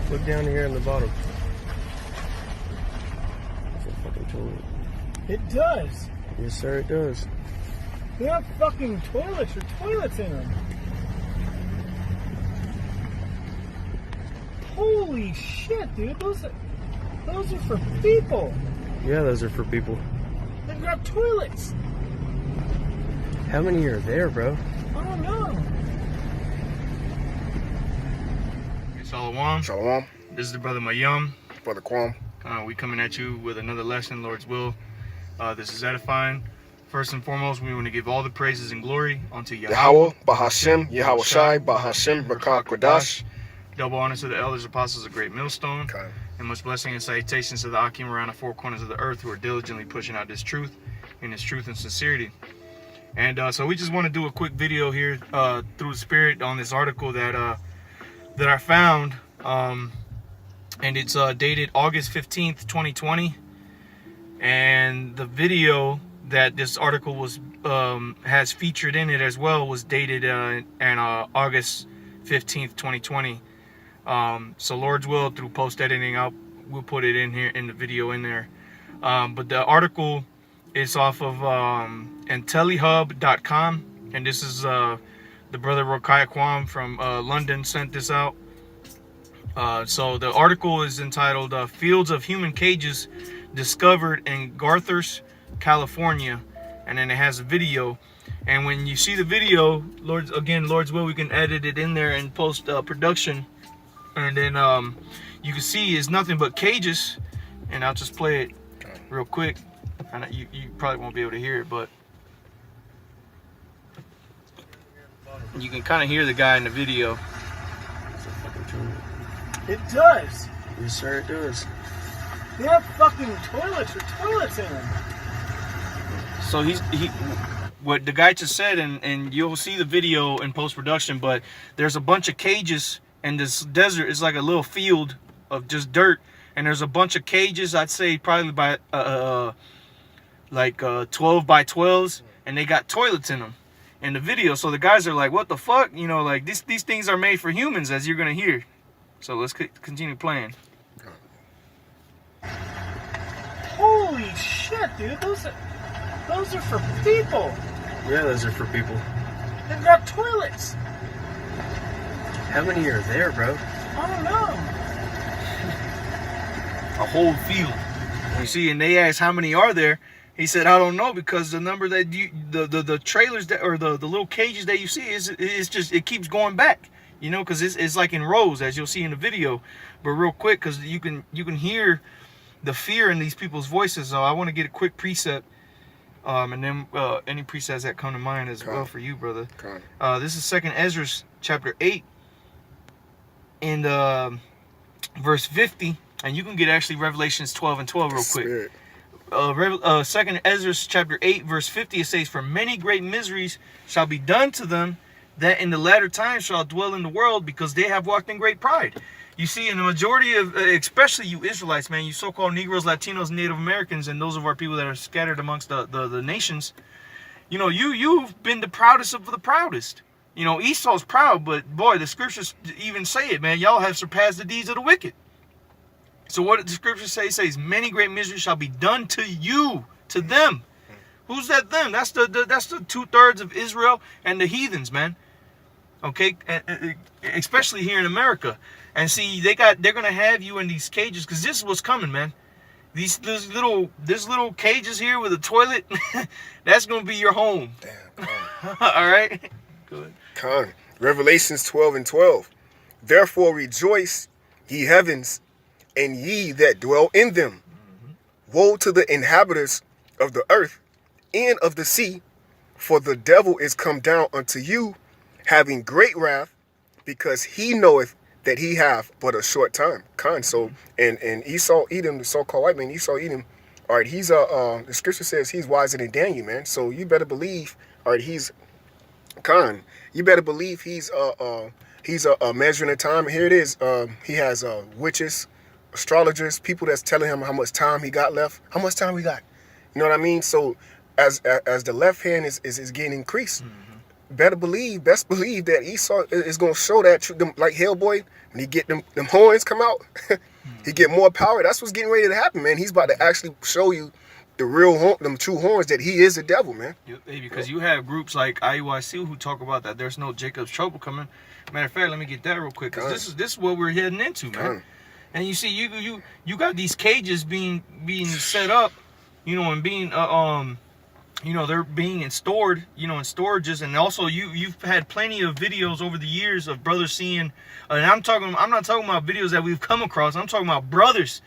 Look down here in the bottom. It's a fucking toilet. It does. Yes, sir, it does. They have fucking toilets or toilets in them. Holy shit, dude. Those are for people. Yeah, those are for people. They've got toilets. How many are there, bro? I don't know. Shalom. Shalom. This is the brother Mayum. Brother Kwam. We coming at you with another lesson, Lord's will. This is edifying. First and foremost, we want to give all the praises and glory unto Yahweh, Bahashem, Yahweh Shai, Bahashem, Rakah Kodash. Double honor to the elders, apostles of Great Millstone. Okay. And much blessing and salutations to the Akim around the four corners of the earth who are diligently pushing out this truth in its truth and sincerity. And so we just want to do a quick video here through the Spirit on this article that I found. And it's dated August 15th, 2020. And the video that this article was has featured in it as well was dated in August 15th, 2020. So Lord's will, through post editing, we'll put it in here in the video in there. But the article is off of IntelliHub.com, and this is the brother Rokai Kwam from London sent this out. So the article is entitled "Fields of Human Cages Discovered in Garthurst, California," and then it has a video. And when you see the video, Lord's will, we can edit it in there and post production. And then you can see it's nothing but cages, and I'll just play it real quick. And you probably won't be able to hear it, but you can kind of hear the guy in the video. It's a fucking toilet. It does. Yes, sir, it does. They have fucking toilets or toilets in them. So what the guy just said, and you'll see the video in post-production, but there's a bunch of cages, and this desert is like a little field of just dirt, and there's a bunch of cages, I'd say probably by 12 by 12s, and they got toilets in them in the video. So the guys are like, what the fuck? You know, like these things are made for humans, as you're gonna hear. So let's continue playing. Holy shit, dude. Those are for people. Yeah, those are for people. They've got toilets. How many are there, bro? I don't know. A whole field. You see, and they asked how many are there. He said, I don't know, because the number that the trailers that, or the little cages that you see is just, it keeps going back, you know, because it's like in rows, as you'll see in the video. But real quick, because you can hear the fear in these people's voices. So I want to get a quick precept, and then any precepts that come to mind as well for you, brother. This is 2nd Ezra chapter 8 and verse 50, and you can get actually Revelations 12 and 12 real quick. 2nd Ezra chapter 8 verse 50, it says, "For many great miseries shall be done to them that in the latter times shall dwell in the world, because they have walked in great pride." You see, in the majority of, especially you Israelites, man, you so-called Negroes, Latinos, Native Americans, and those of our people that are scattered amongst the nations, you know, you've been the proudest of the proudest. You know, Esau's proud, but boy, the scriptures even say it, man. Y'all have surpassed the deeds of the wicked. So what did the scriptures say? It says, many great miseries shall be done to you, to them. Who's that them? That's the 2/3 of Israel and the heathens, man. Okay, especially here in America. And see, they're gonna have you in these cages, because this is what's coming, man. These little cages here with a toilet, that's gonna be your home. Damn. All right. Good. Revelations 12 and 12. Therefore rejoice, ye heavens, and ye that dwell in them. Woe to the inhabitants of the earth and of the sea, for the devil is come down unto you, having great wrath, because he knoweth that he have but a short time. So, and Esau, Edom, the so-called white man, Esau, Edom, all right, he's the scripture says he's wiser than Daniel, man. So you better believe, all right, you better believe he's measuring the time. Here it is. He has witches, astrologers, people that's telling him how much time he got left, how much time we got. You know what I mean? So as the left hand is getting increased, best believe that Esau is gonna show that them, like Hellboy, when he get them horns come out, he get more power. That's what's getting ready to happen, man. He's about to actually show you the real them true horns, that he is a devil, man. Because you have groups like IUIC who talk about that there's no Jacob's trouble coming. Matter of fact, let me get that real quick, because this is what we're heading into, man. And you see, you got these cages being set up, you know, and being you know, they're being stored, you know, in storages. And also you've had plenty of videos over the years of brothers seeing, and I'm not talking about videos that we've come across. I'm talking about brothers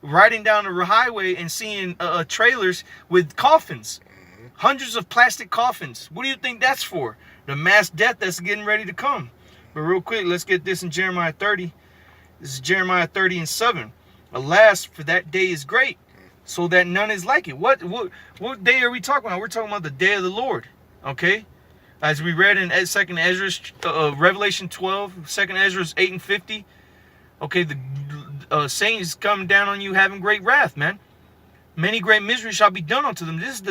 riding down the highway and seeing trailers with coffins, hundreds of plastic coffins. What do you think that's for? The mass death that's getting ready to come. But real quick, let's get this in Jeremiah 30. This is Jeremiah 30:7. Alas, for that day is great, so that none is like it. What day are we talking about? We're talking about the day of the Lord. Okay, as we read in 2nd Ezra, Revelation 12, 2nd Ezra 8:50. Okay, the saints coming down on you having great wrath, man. Many great miseries shall be done unto them. This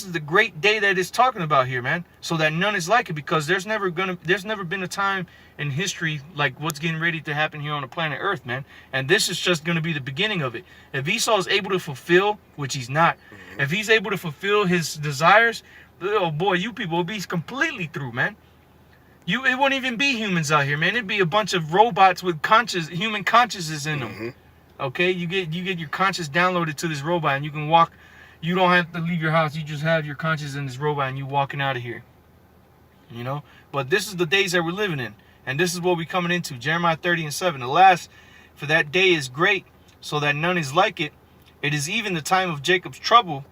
is the great day that it's talking about here, man. So that none is like it, because there's never been a time in history like what's getting ready to happen here on the planet Earth, man. And this is just going to be the beginning of it. If Esau is able to fulfill, which he's not, if he's able to fulfill his desires, oh boy, you people will be completely through, man. It wouldn't even be humans out here, man. It'd be a bunch of robots with human consciousness in them. Okay, you get your conscience downloaded to this robot, and you can walk. You don't have to leave your house. You just have your conscience in this robot, and you walking out of here. You know. But this is the days that we're living in, and this is what we're coming into. Jeremiah 30:7. Alas, for that day is great, so that none is like it. It is even the time of Jacob's trouble,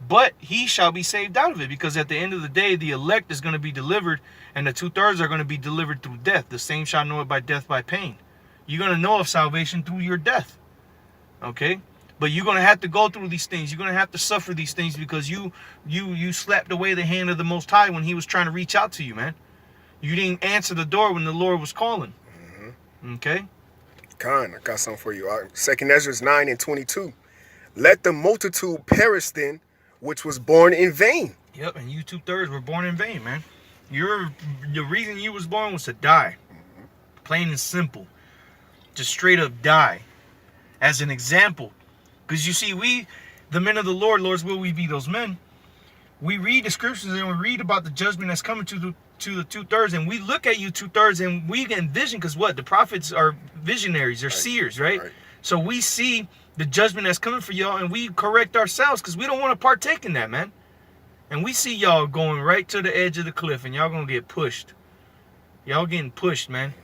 but he shall be saved out of it, because at the end of the day, the elect is going to be delivered, and the 2/3 are going to be delivered through death. The same shall know it by death, by pain. You're going to know of salvation through your death. Okay, but you're gonna have to go through these things. You're gonna have to suffer these things, because you slapped away the hand of the Most High when He was trying to reach out to you, man. You didn't answer the door when the Lord was calling. Okay. Khan, I got something for you. 2nd Ezra 9:22. Let the multitude perish then, which was born in vain. Yep, and you 2/3 were born in vain, man. The reason you was born was to die. Plain and simple. Just straight up die. As an example, because you see, we, the men of the Lord, Lord's will we be those men. We read the scriptures and we read about the judgment that's coming to the 2/3, and we look at you 2/3 and we get vision, because what? The prophets are visionaries, they're seers, right? So we see the judgment that's coming for y'all, and we correct ourselves, because we don't want to partake in that, man. And we see y'all going right to the edge of the cliff, and y'all gonna get pushed. Y'all getting pushed, man.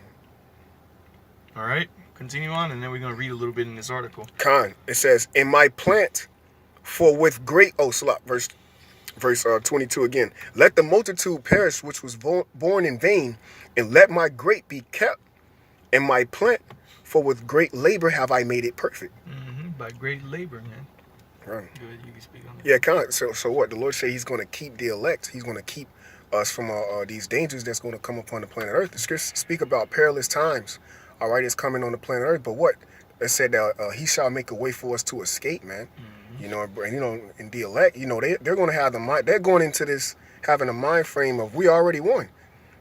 All right. Continue on, and then we're going to read a little bit in this article. Khan, it says, in my plant, for with great, verse 22 again. Let the multitude perish which was born in vain, and let my grape be kept in my plant, for with great labor have I made it perfect. By great labor, man. Right. Good, you can speak on that. Yeah, Khan. So what? The Lord say He's going to keep the elect. He's going to keep us from these dangers that's going to come upon the planet Earth. The scriptures speak about perilous times. All right, it's coming on the planet Earth, but what? It said that He shall make a way for us to escape, man. You know, and in the elect, you know, they're going to have the mind. They're going into this having a mind frame of we already won.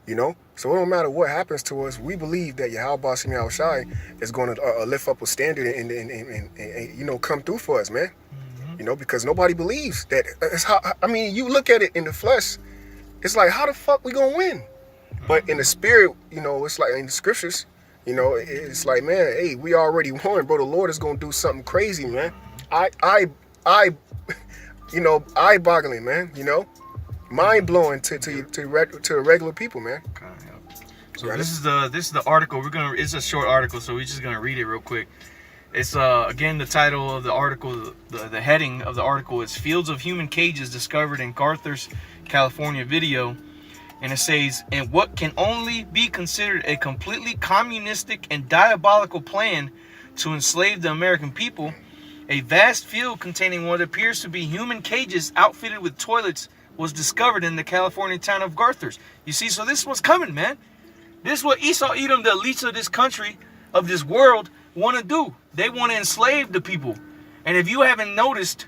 You know, so it don't matter what happens to us. We believe that Yahweh Bashim Yahushai is going to lift up a standard and you know, come through for us, man. You know, because nobody believes that. It's how, I mean, you look at it in the flesh, it's like, how the fuck we gonna win? But in the spirit, you know, it's like in the scriptures. You know, it's like, man, hey, we already won, bro. The Lord is gonna do something crazy, man. You know, eye-boggling, man. You know, mind-blowing to regular people, man. So this is the article. It's a short article, so we're just gonna read it real quick. It's again, the title of the article, the heading of the article is "Fields of Human Cages Discovered in Carthers, California Video." And it says, in what can only be considered a completely communistic and diabolical plan to enslave the American people, a vast field containing what appears to be human cages outfitted with toilets was discovered in the California town of Carthers. You see, so this is what's coming, man. This is what Esau, Edom, the elites of this country, of this world, want to do. They want to enslave the people. And if you haven't noticed,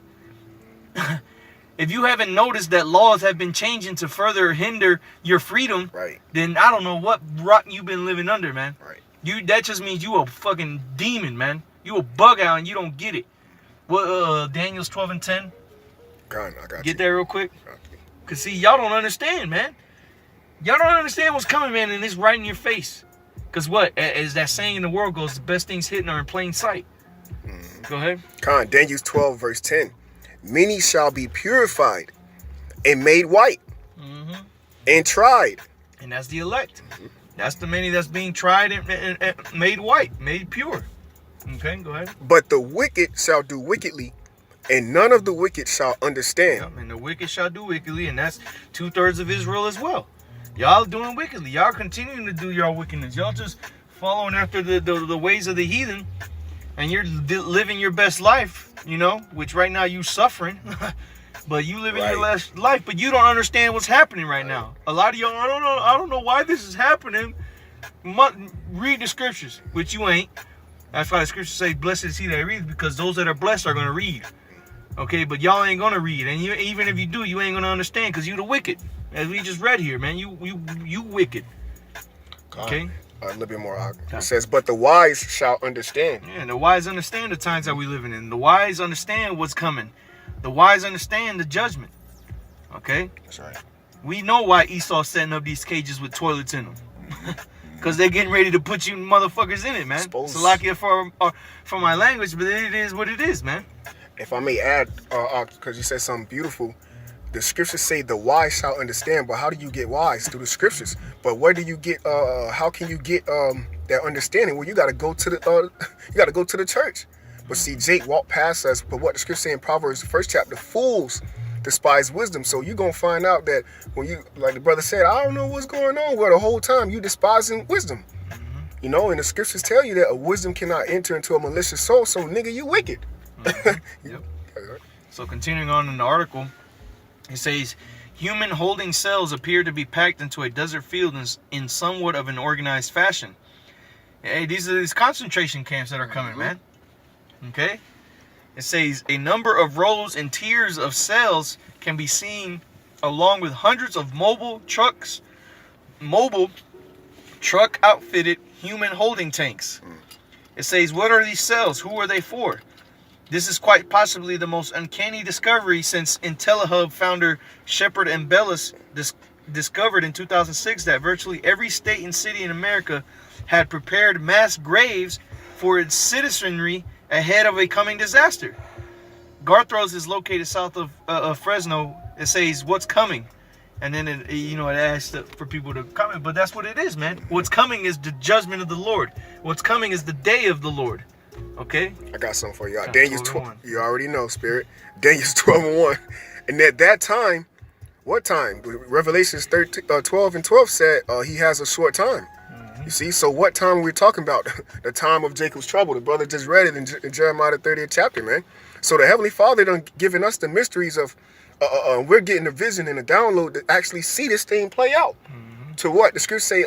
If you haven't noticed that laws have been changing to further hinder your freedom, Right. then I don't know what rock you've been living under, man. Right. That just means you a fucking demon, man. You a bug out and you don't get it. What Daniel's 12 and 10? God, I got Get you. there real quick. Got you. Cause see, y'all don't understand, man. Y'all don't understand what's coming, man, and it's right in your face. Cause what? As that saying in the world goes, the best things hidden are in plain sight. Go ahead. Con, Daniel 12, verse 10. Many shall be purified and made white and tried. And that's the elect. That's the many that's being tried and made white, made pure. Okay, go ahead. But the wicked shall do wickedly, and none of the wicked shall understand. Yep, and the wicked shall do wickedly, and that's 2/3 of Israel as well. Y'all doing wickedly. Y'all continuing to do your wickedness. Y'all just following after the ways of the heathen, and you're living your best life, you know, which right now you suffering. But you living your last life, but you don't understand what's happening right now. A lot of y'all, I don't know why this is happening. Read the scriptures, which you ain't. That's why the scriptures say, blessed is he that reads, because those that are blessed are going to read. Okay, but y'all ain't going to read. And even if you do, you ain't going to understand, because you the wicked. As we just read here, man, you wicked. Okay? A little bit more. It says, but the wise shall understand. Yeah, and the wise understand the times that we living in. The wise understand what's coming. The wise understand the judgment. Okay? That's right. We know why Esau's setting up these cages with toilets in them. Because they're getting ready to put you motherfuckers in it, man. Salakia for my language, but it is what it is, man. If I may add, because you said something beautiful, the scriptures say the wise shall understand, but how do you get wise? Through the scriptures. But where do you get, how can you get that understanding? Well, you got to go to the church. But see, Jake walked past us, but what the scripture say in Proverbs, the 1st chapter, fools despise wisdom. So you're going to find out that when you, like the brother said, I don't know what's going on, well, the whole time you despising wisdom. You know, and the scriptures tell you that a wisdom cannot enter into a malicious soul, so nigga, you wicked. Yep. So continuing on in the article, it says, human holding cells appear to be packed into a desert field in somewhat of an organized fashion. Hey, these are these concentration camps that are coming, man. Okay? It says, a number of rows and tiers of cells can be seen along with hundreds of mobile truck outfitted human holding tanks. It says, what are these cells? Who are they for? This is quite possibly the most uncanny discovery since IntelliHub founder Shepard and Bellis discovered in 2006 that virtually every state and city in America had prepared mass graves for its citizenry ahead of a coming disaster. Garthros is located south of Fresno. It says, what's coming? And then it asks for people to comment. But that's what it is, man. What's coming is the judgment of the Lord. What's coming is the day of the Lord. Okay? I got something for y'all. Yeah, Daniel's 12. You already know, Spirit. Daniel's 12 and 1. And at that time, what time? Revelations 12 and 12 said he has a short time. You see, so what time are we talking about? The time of Jacob's trouble. The brother just read it in Jeremiah the 30th chapter, man. So the Heavenly Father done given us the mysteries of, we're getting a vision and a download to actually see this thing play out. To what? The scriptures say,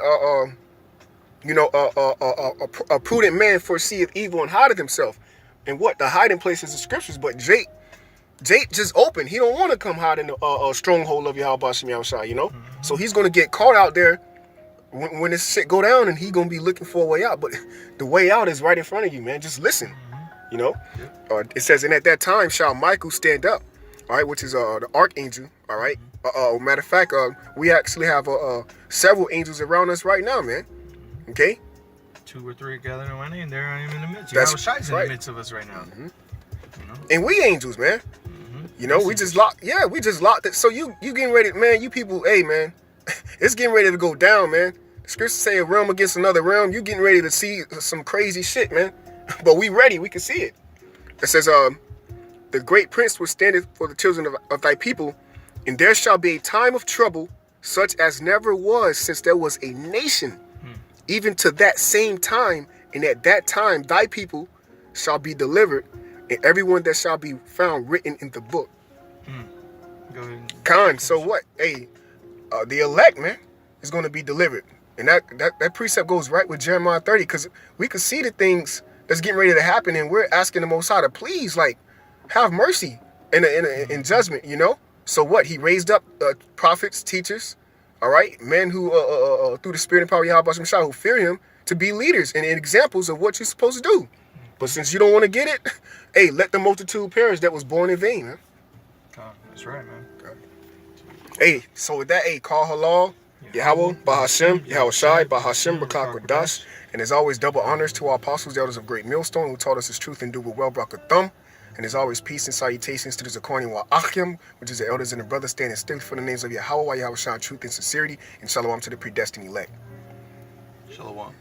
a prudent man foreseeth evil and hideth himself. And what? The hiding place is the scriptures. But Jake just opened. He don't want to come hide in the stronghold of Yahweh Shem Yahushua, you know? So he's going to get caught out there when this shit go down, and he going to be looking for a way out. But the way out is right in front of you, man. Just listen, you know? It says, and at that time shall Michael stand up, all right, which is the archangel, all right? Matter of fact, we actually have several angels around us right now, man. Okay? 2 or 3 gathered in my name, there I am in the midst. That's Yahweh in right. the midst of us right now. You know? And we angels, man. You know, we just locked it. So you getting ready, man, you people, hey, man, it's getting ready to go down, man. The scriptures say a realm against another realm. You getting ready to see some crazy shit, man. But we ready. We can see it. It says, the great prince will stand for the children of thy people, and there shall be a time of trouble, such as never was since there was a nation, even to that same time. And at that time, thy people shall be delivered, and everyone that shall be found written in the book. Go ahead. Khan, so what? Hey, the elect, man, is going to be delivered. And that precept goes right with Jeremiah 30, because we can see the things that's getting ready to happen, and we're asking the Most High to please, like, have mercy in judgment, you know? So what? He raised up prophets, teachers, all right, men who, through the spirit and power of Yahweh Shah, who fear him, to be leaders and examples of what you're supposed to do. But since you don't want to get it, hey, let the multitude perish that was born in vain, man. That's right, man. Hey, so with that, hey, call halal, Yahweh, Bahashem, Yahweh Shai, Bahashem, Bakak Radash. And as always, double honors to our apostles, the elders of Great Millstone, who taught us his truth and do with well, Brakathum. And as always, peace and salutations to the Zakoni wa Achim, which is the elders and the brothers standing still for the names of Yahweh, Yahweh Shai, truth and sincerity, and shalom to the predestined elect. Shalom.